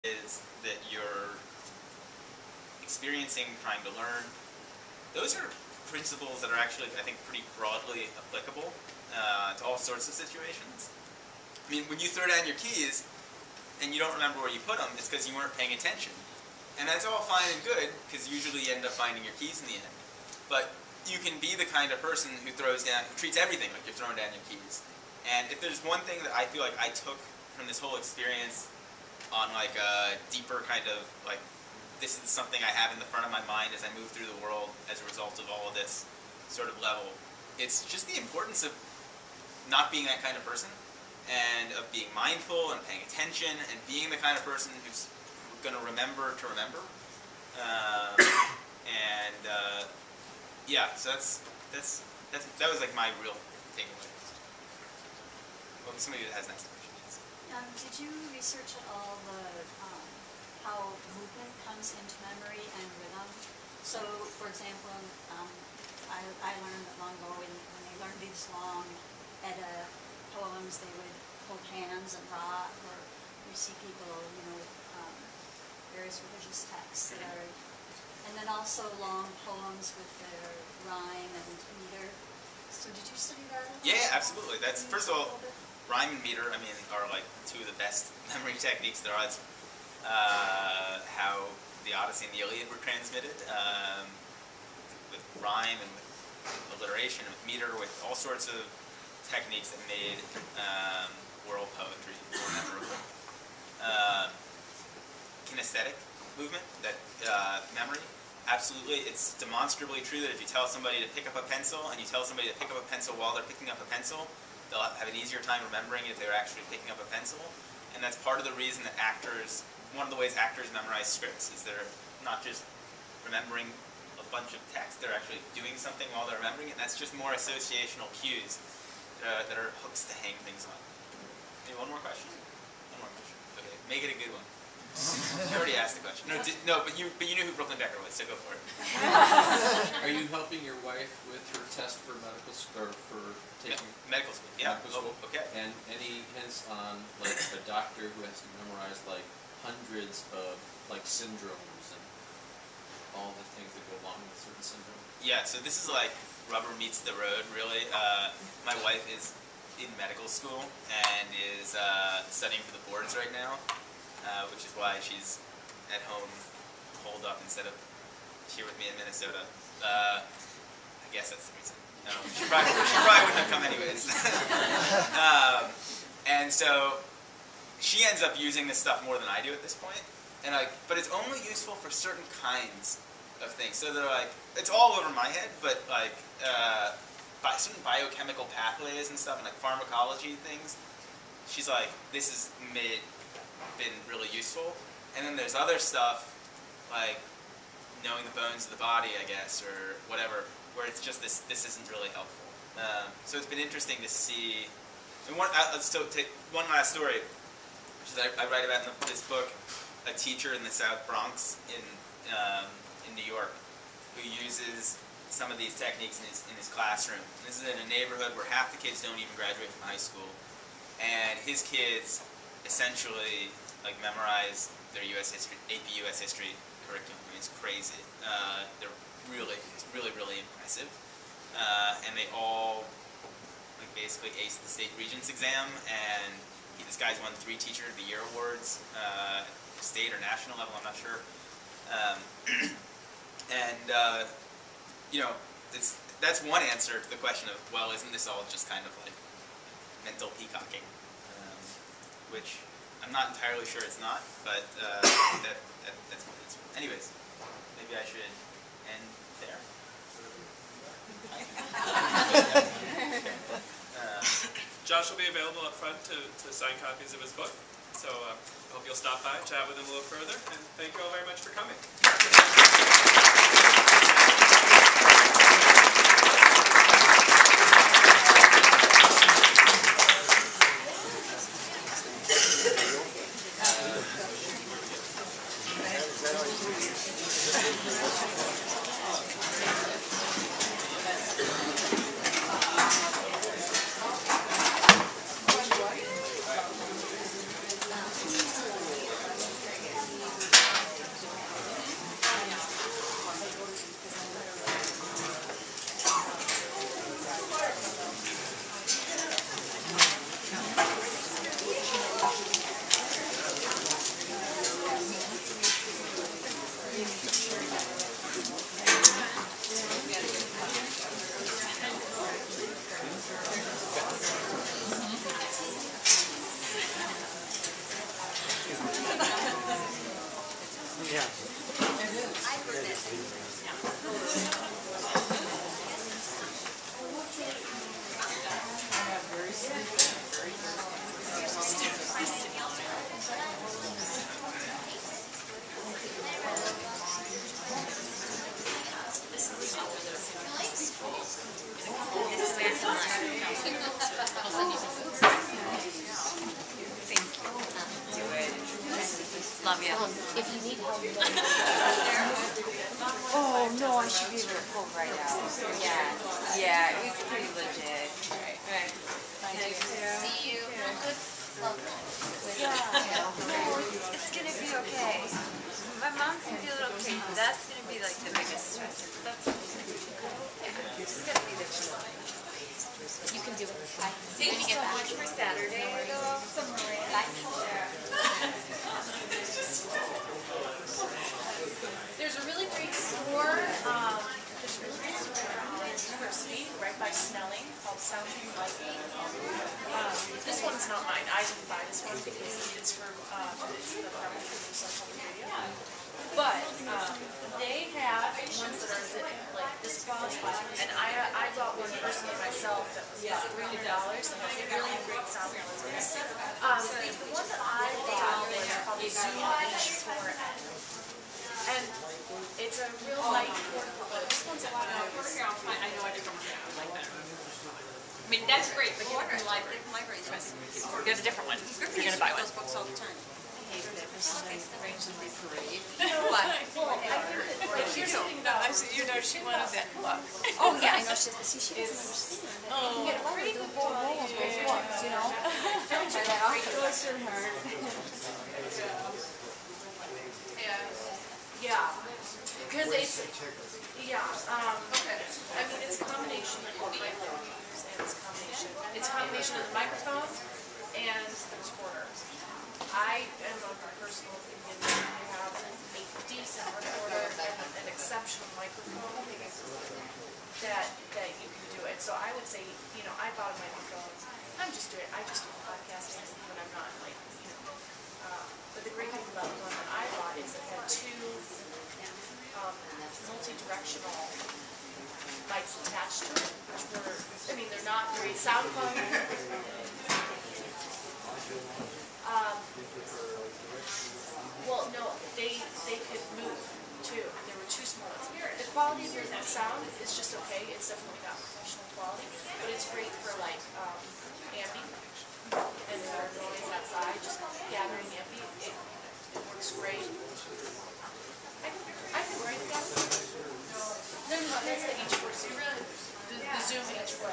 is that you're experiencing, trying to learn. Those are principles that are actually, I think, pretty broadly applicable to all sorts of situations. I mean, when you throw down your keys and you don't remember where you put them, it's because you weren't paying attention. And that's all fine and good, because usually you end up finding your keys in the end. But you can be the kind of person who treats everything like you're throwing down your keys. And if there's one thing that I feel like I took from this whole experience on like a deeper kind of like, this is something I have in the front of my mind as I move through the world as a result of all of this sort of level, it's just the importance of not being that kind of person, and of being mindful and paying attention and being the kind of person who's going to remember to remember. Yeah, so that was like my real takeaway. Well, somebody that has next questions. Did you research at all how movement comes into memory and rhythm? So, for example, I learned that long ago when they learned these long Edda poems, they would hold hands and rock, or you see people, with various religious texts that are, and then also long poems with their rhyme and meter. So did you study that at all? Yeah, absolutely. That's, first of all, rhyme and meter, I mean, are like two of the best memory techniques there are. It's how the Odyssey and the Iliad were transmitted, with rhyme and with alliteration, and with meter, with all sorts of techniques that made world poetry more memorable. Kinesthetic movement, that memory, absolutely. It's demonstrably true that if you tell somebody to pick up a pencil, and you tell somebody to pick up a pencil while they're picking up a pencil, they'll have an easier time remembering it if they're actually picking up a pencil. And that's part of the reason that one of the ways actors memorize scripts is they're not just remembering a bunch of text, they're actually doing something while they're remembering it, and that's just more associational cues that are hooks to hang things on. Maybe one more question? One more question. Okay, make it a good one. You already asked the question. But you knew who Brooklyn Decker was, so go for it. Are you helping your wife with her test for medical school, or for taking medical school? Yeah. Medical school? Okay. And any hints on like a doctor who has to memorize like hundreds of like syndromes and all the things that go along with certain syndromes? Yeah. So this is like rubber meets the road, really. My wife is in medical school and is studying for the boards right now. Which is why she's at home, holed up, instead of here with me in Minnesota. I guess that's the reason. No, she probably wouldn't have come anyways. And so she ends up using this stuff more than I do at this point. And but it's only useful for certain kinds of things. So they're like, it's all over my head, but like by certain biochemical pathways and stuff, and like pharmacology things. She's like, this has been really useful. And then there's other stuff like knowing the bones of the body, I guess, or whatever, where it's just this isn't really helpful. So it's been interesting to see. And so take one last story, which is I write about in this book, a teacher in the South Bronx in New York who uses some of these techniques in his classroom. And this is in a neighborhood where half the kids don't even graduate from high school, and his kids essentially like memorize their AP US history curriculum. I mean, it's crazy. It's really impressive. And they all like basically aced the state regents exam, and this guy's won 3 Teacher of the Year awards, state or national level, I'm not sure. That's one answer to the question of, well, isn't this all just kind of like mental peacocking? Which I'm not entirely sure it's not, but that's my answer. Anyways, maybe I should end there. Josh will be available up front to sign copies of his book, so I hope you'll stop by, chat with him a little further, and thank you all very much for coming. If you need help. Oh no, I should be able to pull right out. Yeah, it was pretty legit. Right. See you. Good luck. Yeah. No, it's gonna be okay. My mom's gonna be a little okay. That's gonna be like the biggest stressor. That's just gonna be the feeling. You can do it. Thank you so much for Saturday. There's a really great store. There's a really great store on University, right by Snelling, called Sounding Lighting. This one's not mine. I didn't buy this one because it's for it's the Department for News on Public Radio. But they have ones that are like this quality, and I bought one personally myself that was about $300, and it's really great sound quality. The one that I bought is called the Zoom H4N. And it's a real light portable, but this one's a lot of I know I didn't like that. I mean, that's great, but you're in the library. Libraries, There's a different one. You're gonna buy one. those books all the time. This is a range of the parade. Well, I think that, like, here's the thing about You know, she wanted that book. Oh, yeah, I know. She doesn't understand. Oh, You get a pretty good whole roll of those books, you know? Don't buy that off. Bless your heart. yeah, because it's, I mean, it's a combination of both reviews and it's a combination of the microphone and the recorder. I am of the personal opinion that you have a decent recorder and an exceptional microphone that you can do it. So I would say, you know, I bought a microphone. I just do podcasting when I'm not like, you know. But the great thing about the one that I bought is it had two multi-directional mics attached to it, which were, I mean, they're not very sound quality. Well, no, they could move too. There were two small ones. The quality of your sound is just okay. It's definitely not professional quality, but it's great for like ambient and more noise outside, just gathering ambient. It works great. I can write that. No, that's the H4 Zoom. The Zoom H4.